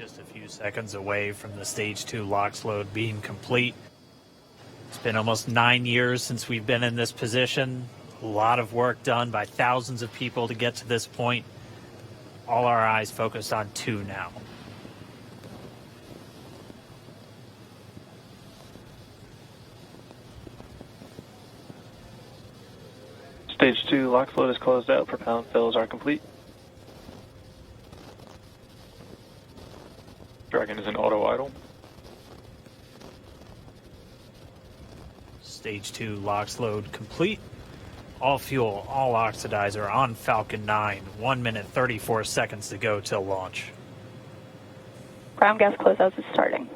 Just a few seconds away from the Stage 2 LOX load being complete. It's been almost 9 years since we've been in this position. A lot of work done by thousands of people to get to this point. All our eyes focused on 2 now. Stage 2 LOX load is closed out. Propellant fills are complete. Dragon is in auto idle. Stage 2 LOX load complete. All fuel, all oxidizer on Falcon 9. 1 minute 34 seconds to go till launch. Ground gas closeouts is starting.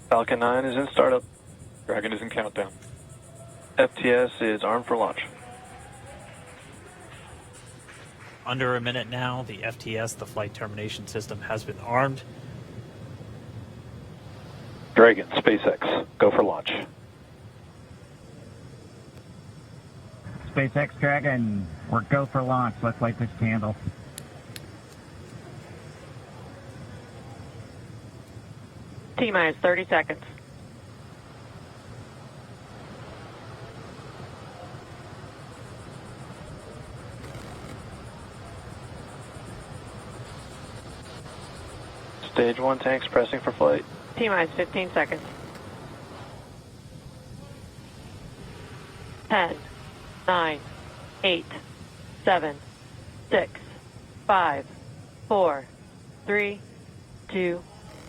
Falcon 9 is in startup. Dragon is in countdown. FTS is armed for launch. Under a minute now, the FTS, the flight termination system, has been armed. Dragon, SpaceX, go for launch. SpaceX Dragon, we're go for launch. Let's light this candle. T-minus 30 seconds. Stage 1 tanks pressing for flight. T-minus 15 seconds. 10, 9, 8, 7, 6, 5, 4, 3, 2,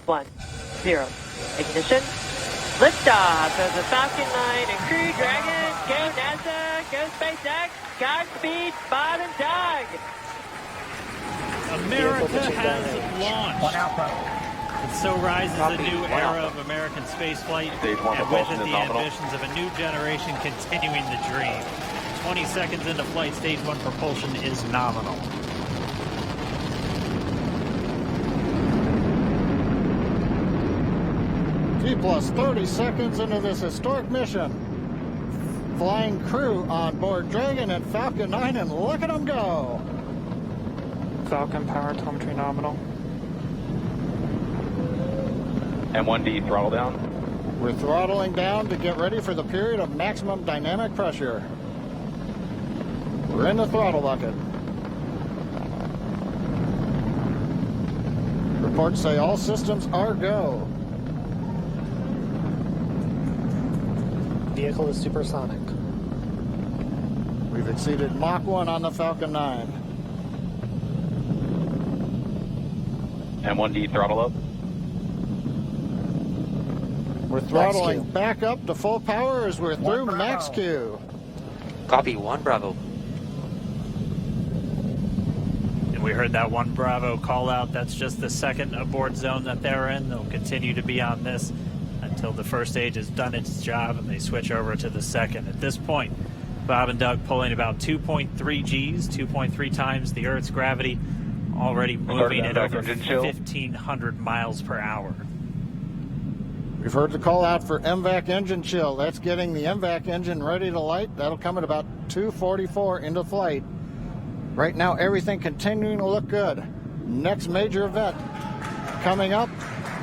1, 0. Ignition. Liftoff of the Falcon 9 and Crew Dragon. Go NASA. Go SpaceX. Godspeed, Bob and Doug. America has launched. And so rises a new era of American spaceflight, and with it the ambitions of a new generation continuing the dream. 20 seconds into flight, Stage 1 propulsion is nominal. T plus 30 seconds into this historic mission. Flying crew on board Dragon and Falcon 9, and look at them go. Falcon power telemetry nominal. M1D throttle down. We're throttling down to get ready for the period of maximum dynamic pressure. We're in the throttle bucket. Reports say all systems are go. Vehicle is supersonic. We've exceeded Mach 1 on the Falcon 9. M1D throttle up. We're throttling back up to full power as we're through max Q. Copy, 1 Bravo. And we heard that 1 Bravo call out. That's just the second abort zone that they're in. They'll continue to be on this until the first stage has done its job and they switch over to the second. At this point, Bob and Doug pulling about 2.3 Gs, 2.3 times the Earth's gravity, already moving at over 1,500 miles per hour. We've heard the call out for MVAC engine chill. That's getting the MVAC engine ready to light. That'll come at about 2:44 into flight. Right now, everything continuing to look good. Next major event coming up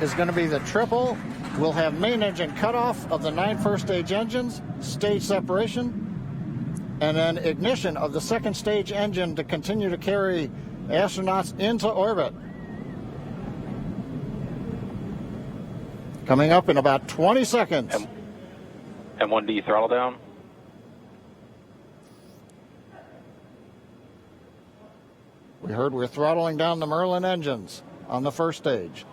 is going to be the triple. We'll have main engine cutoff of the 9 first stage engines, stage separation, and then ignition of the second stage engine to continue to carry astronauts into orbit. Coming up in about 20 seconds. M1D throttle down. We heard we're throttling down the Merlin engines on the first stage.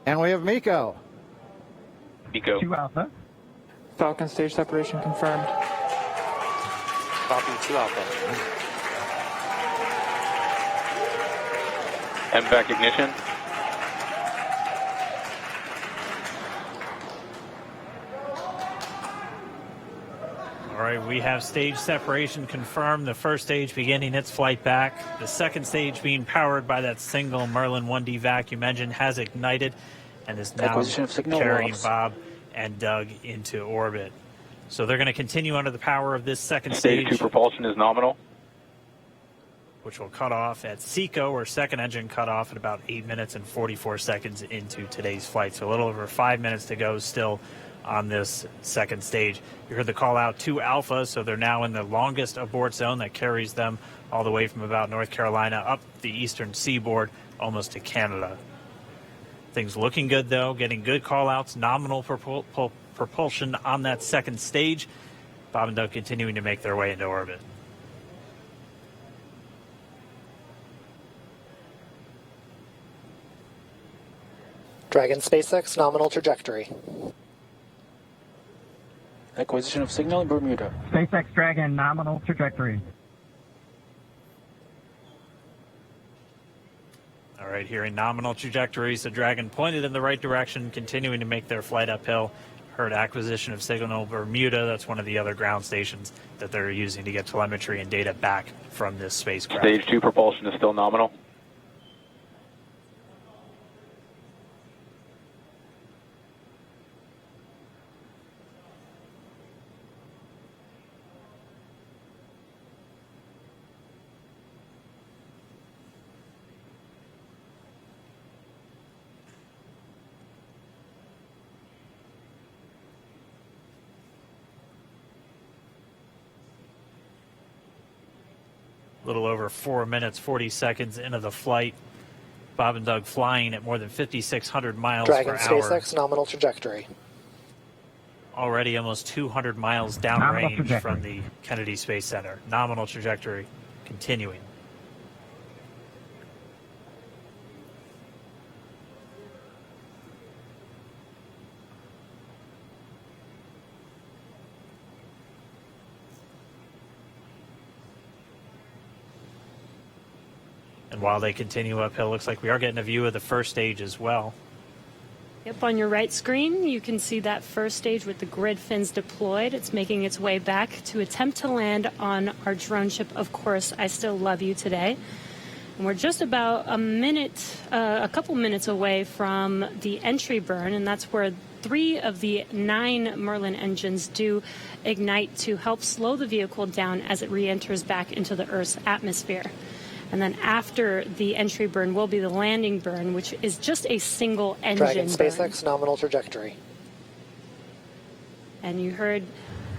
And we have Miko. Miko. 2 Alpha. Falcon stage separation confirmed. Copy 2 Alpha. MVAC ignition. All right, we have stage separation confirmed. The first stage beginning its flight back. The second stage being powered by that single Merlin 1D vacuum engine has ignited and is now Acquisition of signal carrying loss. Bob and Doug into orbit. So they're going to continue under the power of this second Stage stage, 2 propulsion is nominal. which will cut off at SECO, or second engine cut off, at about 8 minutes and 44 seconds into today's flight. So a little over 5 minutes to go still on this second stage. You heard the call out to Alpha, so they're now in the longest abort zone that carries them all the way from about North Carolina up the eastern seaboard almost to Canada. Things looking good, though, getting good call outs, nominal propulsion on that second stage. Bob and Doug continuing to make their way into orbit. Dragon SpaceX nominal trajectory. Acquisition of signal in Bermuda. SpaceX Dragon nominal trajectory. All right, hearing nominal trajectories, the Dragon pointed in the right direction, continuing to make their flight uphill. Heard acquisition of signal Bermuda. That's one of the other ground stations that they're using to get telemetry and data back from this spacecraft. Stage 2 propulsion is still nominal. A little over 4 minutes, 40 seconds into the flight. Bob and Doug flying at more than 5,600 miles Dragon per hour. SpaceX nominal trajectory. Already almost 200 miles Nominal downrange trajectory. from the Kennedy Space Center. Nominal trajectory continuing. And while they continue uphill, looks like we are getting a view of the first stage as well. Yep, on your right screen, you can see that first stage with the grid fins deployed. It's making its way back to attempt to land on our drone ship, Of Course I Still Love You, today. And we're just about a couple minutes away from the entry burn, and that's where 3 of the 9 Merlin engines do ignite to help slow the vehicle down as it re-enters back into the Earth's atmosphere. And then after the entry burn will be the landing burn, which is just a single engine Dragon burn. SpaceX nominal trajectory. And you heard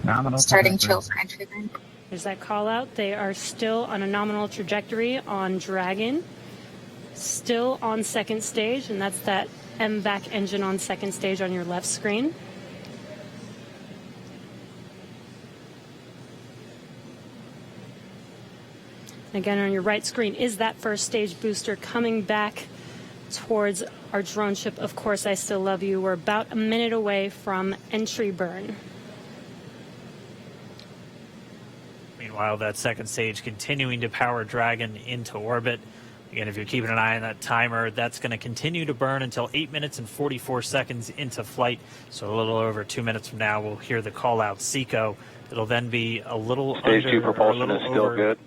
Nominal Starting trajectory. chill for entry burn. there's that call out. They are still on a nominal trajectory on Dragon, still on second stage, and that's that MVAC engine on second stage on your left screen. Again, on your right screen is that first stage booster coming back towards our drone ship, Of Course I Still Love You. We're about a minute away from entry burn. Meanwhile, that second stage continuing to power Dragon into orbit. Again, if you're keeping an eye on that timer, that's going to continue to burn until 8 minutes and 44 seconds into flight. So a little over 2 minutes from now, we'll hear the call out SECO. It'll then be a little Stage under, 2 propulsion or a is little still over, good.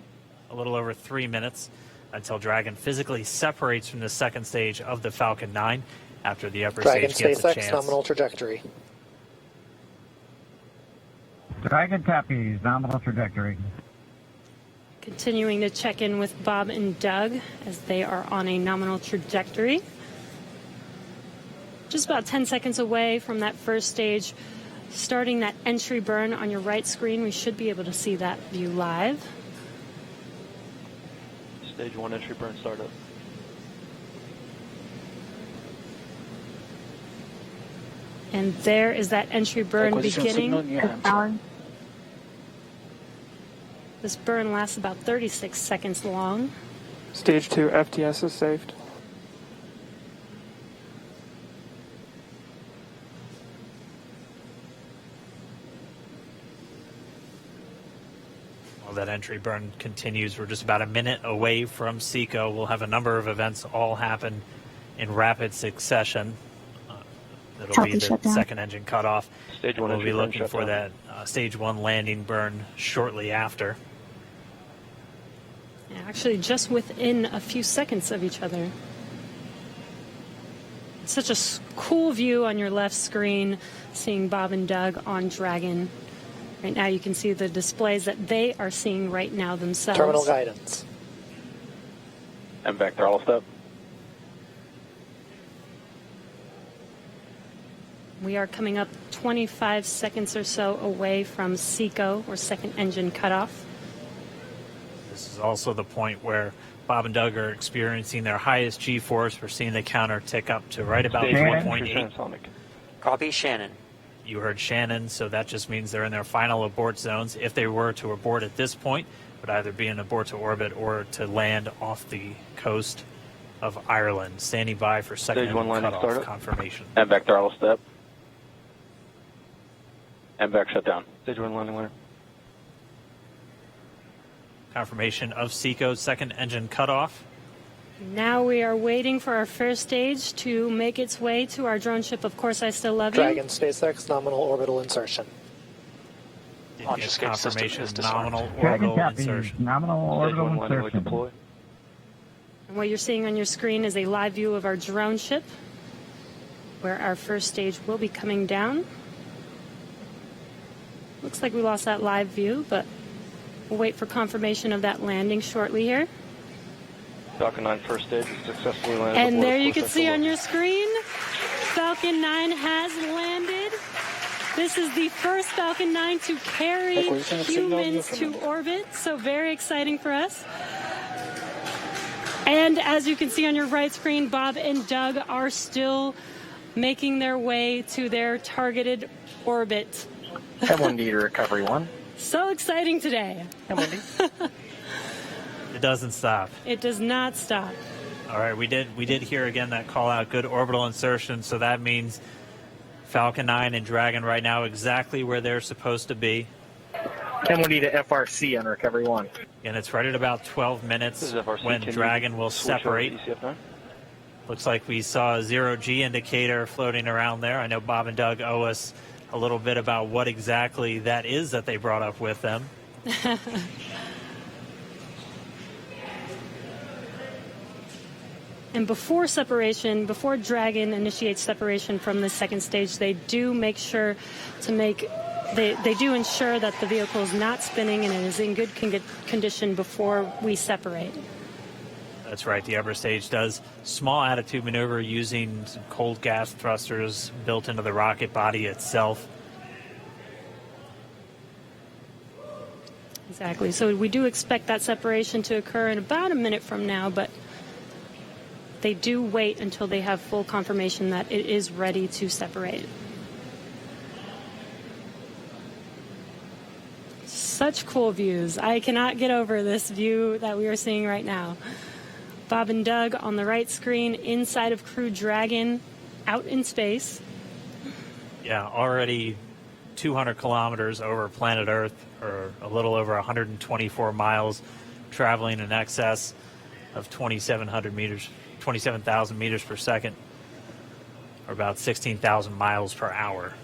A little over 3 minutes until Dragon physically separates from the second stage of the Falcon 9 after the upper Dragon stage gets a SpaceX chance. nominal trajectory. Dragon copies. Nominal trajectory. Continuing to check in with Bob and Doug as they are on a nominal trajectory. Just about 10 seconds away from that first stage, starting that entry burn on your right screen. We should be able to see that view live. Stage 1 entry burn startup. And there is that entry burn Acquisition of signal in beginning. New Hampshire. This burn lasts about 36 seconds long. Stage 2 FTS is saved. While While that entry burn continues, we're just about a minute away from SECO. We'll have a number of events all happen in rapid succession. It'll be the second engine cutoff. Stage 1 We'll entry be burn looking shut for down. that stage 1 landing burn shortly after. Yeah, actually, just within a few seconds of each other. It's such a cool view on your left screen, seeing Bob and Doug on Dragon. Right now you can see the displays that they are seeing right now themselves. Terminal guidance. MVAC throttle step. We are coming up 25 seconds or so away from SECO, or second engine cutoff. This is also the point where Bob and Doug are experiencing their highest G-force. We're seeing the counter tick up to right about Stage 1 1.8. transonic. Copy, Shannon. You heard Shannon, so that just means they're in their final abort zones. If they were to abort at this point, it would either be an abort to orbit or to land off the coast of Ireland. Standing by for second Stage 1 landing cutoff startup. confirmation. MVAC throttle step. MVAC shut down. Stage 1 landing winner. Confirmation of SECO's second engine cutoff. Now we are waiting for our first stage to make its way to our drone ship. Of course, I still love you. Dragon SpaceX nominal orbital insertion. Didn't Launch get escape system confirmation. is disarmed. Nominal Dragon orbital copy. insertion. Nominal Stage orbital 1 landing light insertion. deploy. And what you're seeing on your screen is a live view of our drone ship, where our first stage will be coming down. Looks like we lost that live view, but we'll wait for confirmation of that landing shortly here. Falcon 9 first stage is successfully landed. And aboard there you course can see SLO. on your screen, Falcon 9 has landed. This is the first Falcon 9 to carry Acquisition of signal humans to view from orbit, so very exciting for us. And as you can see on your right screen, Bob and Doug are still making their way to their targeted orbit. M1D to recovery 1. So exciting today. M1D. It doesn't stop. It does not stop. All right, we did hear again that call out, good orbital insertion, so that means Falcon 9 and Dragon right now exactly where they're supposed to be. M1D to FRC on recovery 1. And it's right at about 12 This minutes is FRC. when Can you Dragon will switch over separate. to ECF9? Looks like we saw a 0G indicator floating around there. I know Bob and Doug owe us a little bit about what exactly that is that they brought up with them. And before separation, before Dragon initiates separation from the second stage, they do make sure to make, they do ensure that the vehicle is not spinning and it is in good condition before we separate. That's right. The upper stage does small attitude maneuver using some cold gas thrusters built into the rocket body itself. Exactly. So we do expect that separation to occur in about a minute from now, but they do wait until they have full confirmation that it is ready to separate. Such cool views. I cannot get over this view that we are seeing right now. Bob and Doug on the right screen, inside of Crew Dragon, out in space. Yeah, already 200 kilometers over planet Earth, or a little over 124 miles, traveling in excess of 2,700 meters, 27,000 meters per second, or about 16,000 miles per hour.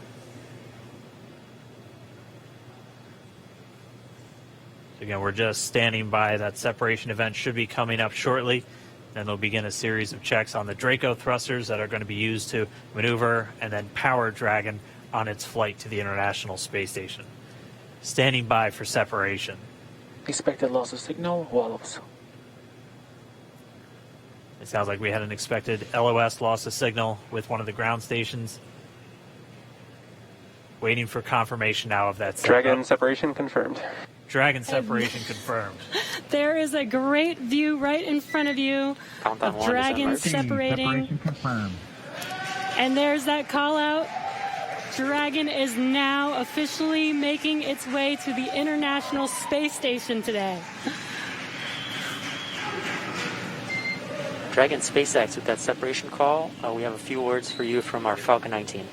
Again, we're just standing by. That separation event should be coming up shortly. Then they'll begin a series of checks on the Draco thrusters that are going to be used to maneuver and then power Dragon on its flight to the International Space Station. Standing by for separation. Expected loss of signal, wallows. It sounds like we had an expected LOS loss of signal with one of the ground stations. Waiting for confirmation now of that setup. Dragon separation confirmed. Dragon separation confirmed. There is a great view right in front of you Countdown of one is Dragon emerged. separating. Separation confirmed. And there's that call out. Dragon is now officially making its way to the International Space Station today. Dragon SpaceX with that separation call. We have a few words for you from our Falcon 9 team.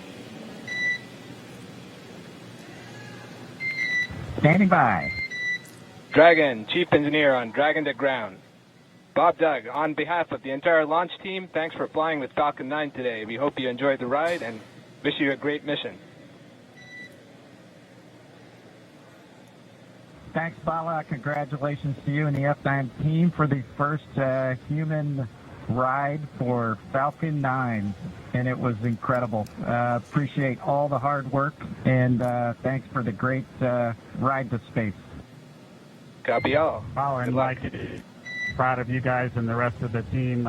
Standing by. Dragon, Chief Engineer on Dragon to ground. Bob Doug, on behalf of the entire launch team, thanks for flying with Falcon 9 today. We hope you enjoyed the ride and wish you a great mission. Thanks, Bala. Congratulations to you and the F9 team for the first human ride for Falcon 9, and it was incredible. Appreciate all the hard work, and thanks for the great ride to space. Copy all. Bala and Mike, proud of you guys and the rest of the team.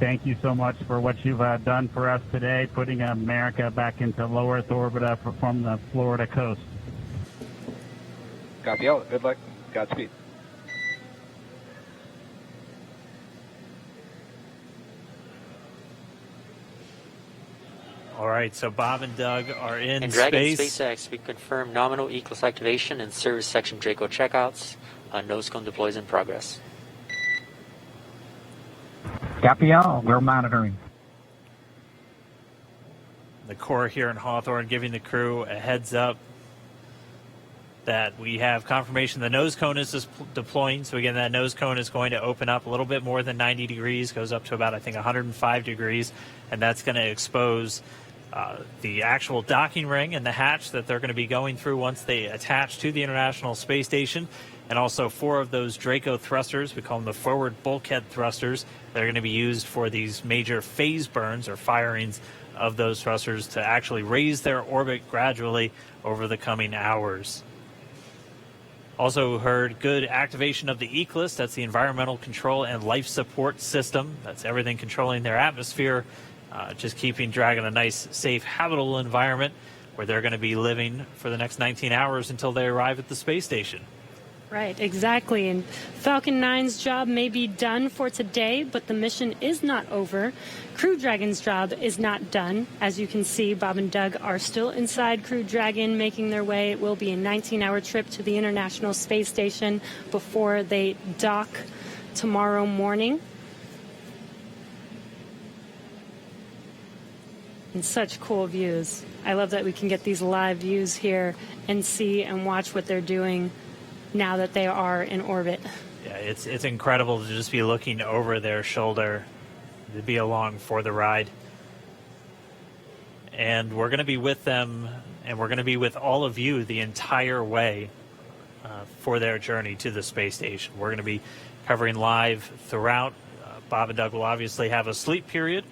Thank you so much for what you've done for us today, putting America back into low Earth orbit from the Florida coast. Copy all. Good luck. Godspeed. All right, so Bob and Doug are in And Dragon space. SpaceX, we confirm nominal ECLS activation and service section Draco checkouts. Nose cone deploys in progress. Copy all. We're monitoring. The Corps here in Hawthorne giving the crew a heads up that we have confirmation the nose cone is deploying. So again, that nose cone is going to open up a little bit more than 90 degrees, goes up to about, I think, 105 degrees, and that's going to expose the actual docking ring and the hatch that they're going to be going through once they attach to the International Space Station, and also 4 of those Draco thrusters, we call them the forward bulkhead thrusters, that are going to be used for these major phase burns or firings of those thrusters to actually raise their orbit gradually over the coming hours. Also heard good activation of the ECLS, that's the Environmental Control and Life Support System. That's everything controlling their atmosphere, just keeping Dragon a nice, safe, habitable environment where they're going to be living for the next 19 hours until they arrive at the space station. Right, exactly. And Falcon 9's job may be done for today, but the mission is not over. Crew Dragon's job is not done. As you can see, Bob and Doug are still inside Crew Dragon, making their way. It will be a 19-hour trip to the International Space Station before they dock tomorrow morning. And such cool views. I love that we can get these live views here and see and watch what they're doing now that they are in orbit. Yeah, it's incredible to just be looking over their shoulder, to be along for the ride. And we're going to be with them, and we're going to be with all of you the entire way for their journey to the space station. We're going to be covering live throughout. Bob and Doug will obviously have a sleep period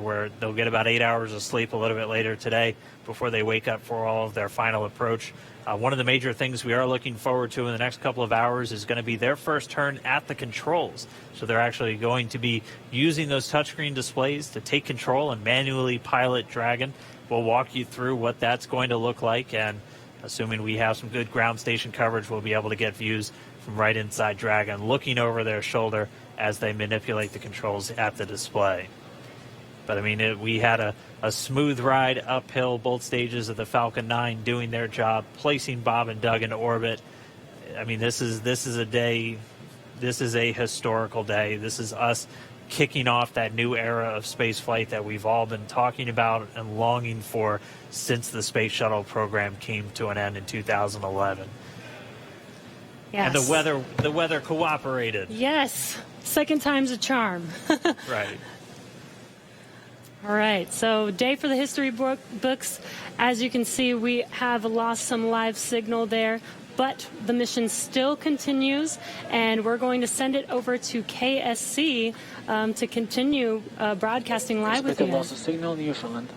where they'll get about 8 hours of sleep a little bit later today before they wake up for all of their final approach. One of the major things we are looking forward to in the next couple of hours is going to be their first turn at the controls. So they're actually going to be using those touchscreen displays to take control and manually pilot Dragon. We'll walk you through what that's going to look like, and assuming we have some good ground station coverage, we'll be able to get views from right inside Dragon, looking over their shoulder as they manipulate the controls at the display. But, I mean, we had a smooth ride uphill, both stages of the Falcon 9 doing their job, placing Bob and Doug into orbit. I mean, this is a day, this is a historical day. This is us kicking off that new era of space flight that we've all been talking about and longing for since the Space Shuttle program came to an end in 2011. Yes. And the weather cooperated. Yes, second time's a charm. Right. All right, so day for the history books. As you can see, we have lost some live signal there, but the mission still continues, and we're going to send it over to KSC to continue broadcasting live with you. Loss of signal in Newfoundland.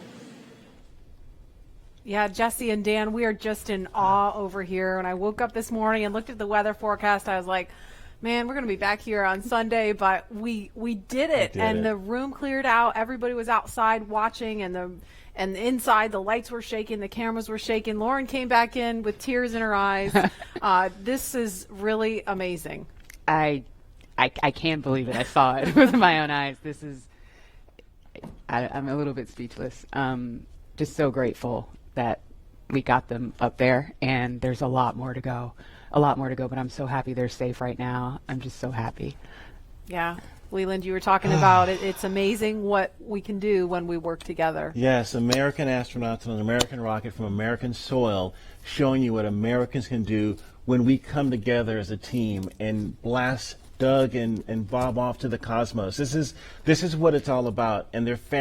Yeah, Jesse and Dan, we are just in awe over here. When I woke up this morning and looked at the weather forecast, I was like, man, we're going to be back here on Sunday, but we did it. The room cleared out. Everybody was outside watching, and inside the lights were shaking, the cameras were shaking. Lauren came back in with tears in her eyes. This is really amazing. I can't believe it. I saw it with my own eyes. This is, I'm a little bit speechless. Just so grateful that we got them up there, and there's a lot more to go. But I'm so happy they're safe right now. I'm just so happy. Yeah. Leland, you were talking about it. It's amazing what we can do when we work together. Yes, American astronauts on an American rocket from American soil, showing you what Americans can do when we come together as a team and blast Doug and Bob off to the cosmos. This is what it's all about, and their families.